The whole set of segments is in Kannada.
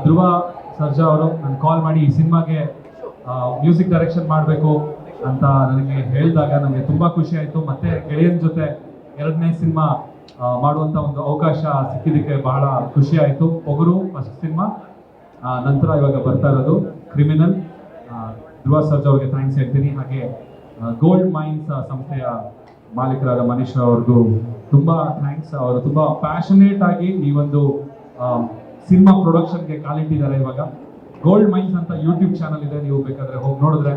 ಧ್ರುವ ಸರ್ಜಾ ಅವರು ನಾನು ಕಾಲ್ ಮಾಡಿ ಈ ಸಿನಿಮಾಗೆ ಮ್ಯೂಸಿಕ್ ಡೈರೆಕ್ಷನ್ ಮಾಡಬೇಕು ಅಂತ ನನಗೆ ಹೇಳಿದಾಗ ನನಗೆ ತುಂಬ ಖುಷಿ ಆಯಿತು. ಮತ್ತೆ ಗೆಳೆಯನ ಜೊತೆ ಎರಡನೇ ಸಿನಿಮಾ ಮಾಡುವಂಥ ಒಂದು ಅವಕಾಶ ಸಿಕ್ಕಿದ್ದಕ್ಕೆ ಬಹಳ ಖುಷಿ ಆಯಿತು. ಪೊಗರು ಫಸ್ಟ್ ಸಿನಿಮಾ, ನಂತರ ಇವಾಗ ಬರ್ತಾ ಇರೋದು ಕ್ರಿಮಿನಲ್. ಧ್ರುವ ಸರ್ಜಾ ಅವ್ರಿಗೆ ಥ್ಯಾಂಕ್ಸ್ ಹೇಳ್ತೀನಿ. ಹಾಗೆ ಗೋಲ್ಡ್ ಮೈನ್ಸ್ ಸಂಸ್ಥೆಯ ಮಾಲೀಕರಾದ ಮನೀಶ್ ಅವ್ರಿಗೂ ತುಂಬ ಥ್ಯಾಂಕ್ಸ್. ಅವರು ತುಂಬ ಪ್ಯಾಷನೇಟ್ ಆಗಿ ಈ ಒಂದು ಸಿನಿಮಾ ಪ್ರೊಡಕ್ಷನ್ಗೆ ಕಾಲಿಟ್ಟಿದ್ದಾರೆ. ಇವಾಗ ಗೋಲ್ಡ್ ಮೈನ್ಸ್ ಅಂತ ಯೂಟ್ಯೂಬ್ ಚಾನಲ್ ಇದೆ, ನೀವು ಬೇಕಾದ್ರೆ ಹೋಗಿ ನೋಡಿದ್ರೆ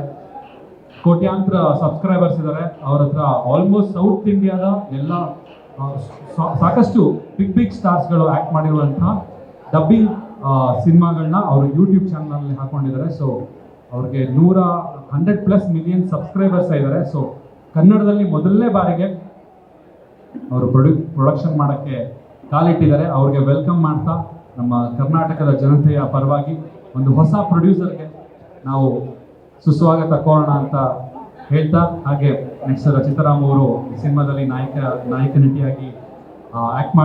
ಕೋಟ್ಯಾಂತರ ಸಬ್ಸ್ಕ್ರೈಬರ್ಸ್ ಇದ್ದಾರೆ ಅವ್ರ ಹತ್ರ. ಆಲ್ಮೋಸ್ಟ್ ಸೌತ್ ಇಂಡಿಯಾದ ಎಲ್ಲ ಸಾಕಷ್ಟು ಬಿಗ್ ಸ್ಟಾರ್ಸ್ಗಳು ಆ್ಯಕ್ಟ್ ಮಾಡಿರುವಂತಹ ಡಬ್ಬಿಂಗ್ ಸಿನಿಮಾಗಳನ್ನ ಅವರು ಯೂಟ್ಯೂಬ್ ಚಾನಲ್ನಲ್ಲಿ ಹಾಕೊಂಡಿದ್ದಾರೆ. ಸೊ ಅವ್ರಿಗೆ 100+ ಮಿಲಿಯನ್ ಸಬ್ಸ್ಕ್ರೈಬರ್ಸ್ ಇದ್ದಾರೆ. ಸೊ ಕನ್ನಡದಲ್ಲಿ ಮೊದಲನೇ ಬಾರಿಗೆ ಅವರು ಪ್ರೊಡಕ್ಷನ್ ಮಾಡೋಕ್ಕೆ ಕಾಲಿಟ್ಟಿದ್ದಾರೆ. ಅವ್ರಿಗೆ ವೆಲ್ಕಮ್ ಮಾಡ್ತಾ ನಮ್ಮ ಕರ್ನಾಟಕದ ಜನತೆಯ ಪರವಾಗಿ ಒಂದು ಹೊಸ ಪ್ರೊಡ್ಯೂಸರ್ಗೆ ನಾವು ಸುಸ್ವಾಗತ ಕೋರೋಣ ಅಂತ ಹೇಳ್ತಾ, ಹಾಗೆ ನೆಕ್ಸ್ಟ್ ರಚಿತಾರಾಮ್ ಅವರು ಈ ಸಿನಿಮಾದಲ್ಲಿ ನಾಯಕ ನಟಿಯಾಗಿ ಆ್ಯಕ್ಟ್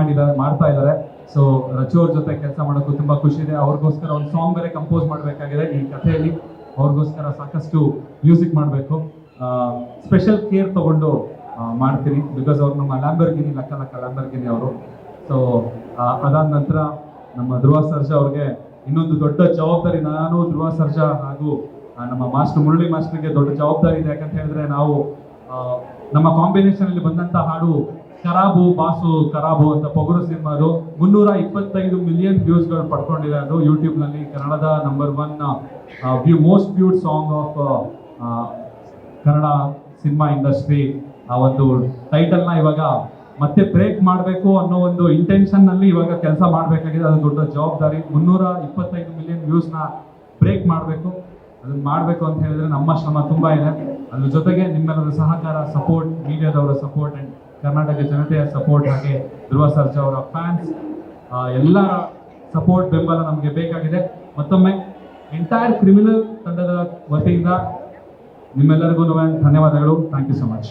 ಮಾಡ್ತಾ ಇದ್ದಾರೆ. ಸೊ ರಚು ಅವ್ರ ಜೊತೆ ಕೆಲಸ ಮಾಡೋಕ್ಕೂ ತುಂಬ ಖುಷಿ ಇದೆ. ಅವ್ರಿಗೋಸ್ಕರ ಒಂದು ಸಾಂಗ್ ಬೇರೆ ಕಂಪೋಸ್ ಮಾಡಬೇಕಾಗಿದೆ ಈ ಕಥೆಯಲ್ಲಿ. ಅವ್ರಿಗೋಸ್ಕರ ಸಾಕಷ್ಟು ಮ್ಯೂಸಿಕ್ ಮಾಡಬೇಕು. ಸ್ಪೆಷಲ್ ಕೇರ್ ತೊಗೊಂಡು ಮಾಡ್ತೀನಿ, ಬಿಕಾಸ್ ಅವ್ರು ನಮ್ಮ ಲ್ಯಾಂಬರ್ಗಿನಿ ಲ್ಯಾಂಬರ್ಗಿನಿ ಅವರು. ಸೊ ಅದಾದ ನಂತರ ನಮ್ಮ ಧ್ರುವ ಸರ್ಜಾ ಅವ್ರಿಗೆ ಇನ್ನೊಂದು ದೊಡ್ಡ ಜವಾಬ್ದಾರಿ. ನಾನು ಧ್ರುವ ಸರ್ಜಾ ಹಾಗೂ ನಮ್ಮ ಮುರಳಿ ಮಾಸ್ಟರ್ಗೆ ದೊಡ್ಡ ಜವಾಬ್ದಾರಿ ಇದೆ. ಯಾಕಂತ ಹೇಳಿದ್ರೆ ನಾವು ನಮ್ಮ ಕಾಂಬಿನೇಷನ್ ಅಲ್ಲಿ ಬಂದಂತ ಹಾಡು ಖರಾಬು ಬಾಸು ಖರಾಬು ಅಂತ ಪೊಗರು ಸಿನಿಮಾದು 325 ಮಿಲಿಯನ್ ವ್ಯೂಸ್ಗಳು ಪಡ್ಕೊಂಡಿದೆ. ಅದು ಯೂಟ್ಯೂಬ್ನಲ್ಲಿ ಕನ್ನಡದ number 1 most viewed song of Kannada cinema industry. ಆ ಒಂದು ಟೈಟಲ್ನ ಇವಾಗ ಮತ್ತೆ ಬ್ರೇಕ್ ಮಾಡಬೇಕು ಅನ್ನೋ ಒಂದು ಇಂಟೆನ್ಷನ್ನಲ್ಲಿ ಇವಾಗ ಕೆಲಸ ಮಾಡಬೇಕಾಗಿದೆ. ಅದು ದೊಡ್ಡ ಜವಾಬ್ದಾರಿ. 325 ಮಿಲಿಯನ್ ವ್ಯೂಸ್ನ ಬ್ರೇಕ್ ಮಾಡಬೇಕು. ಅದನ್ನು ಮಾಡಬೇಕು ಅಂತ ಹೇಳಿದ್ರೆ ನಮ್ಮ ಶ್ರಮ ತುಂಬ ಇದೆ. ಅದ್ರ ಜೊತೆಗೆ ನಿಮ್ಮೆಲ್ಲರ ಸಹಕಾರ, ಸಪೋರ್ಟ್, ಮೀಡಿಯಾದವರ ಸಪೋರ್ಟ್ ಆ್ಯಂಡ್ ಕರ್ನಾಟಕ ಜನತೆಯ ಸಪೋರ್ಟ್, ಹಾಗೆ ಧ್ರುವ ಸರ್ಜಾ ಅವರ ಫ್ಯಾನ್ಸ್ ಎಲ್ಲರ ಸಪೋರ್ಟ್ ಬೆಂಬಲ ನಮಗೆ ಬೇಕಾಗಿದೆ. ಮತ್ತೊಮ್ಮೆ ಎಂಟೈರ್ ಕ್ರಿಮಿನಲ್ ತಂಡದ ವತಿಯಿಂದ ನಿಮ್ಮೆಲ್ಲರಿಗೂ ಧನ್ಯವಾದಗಳು. Thank you so much.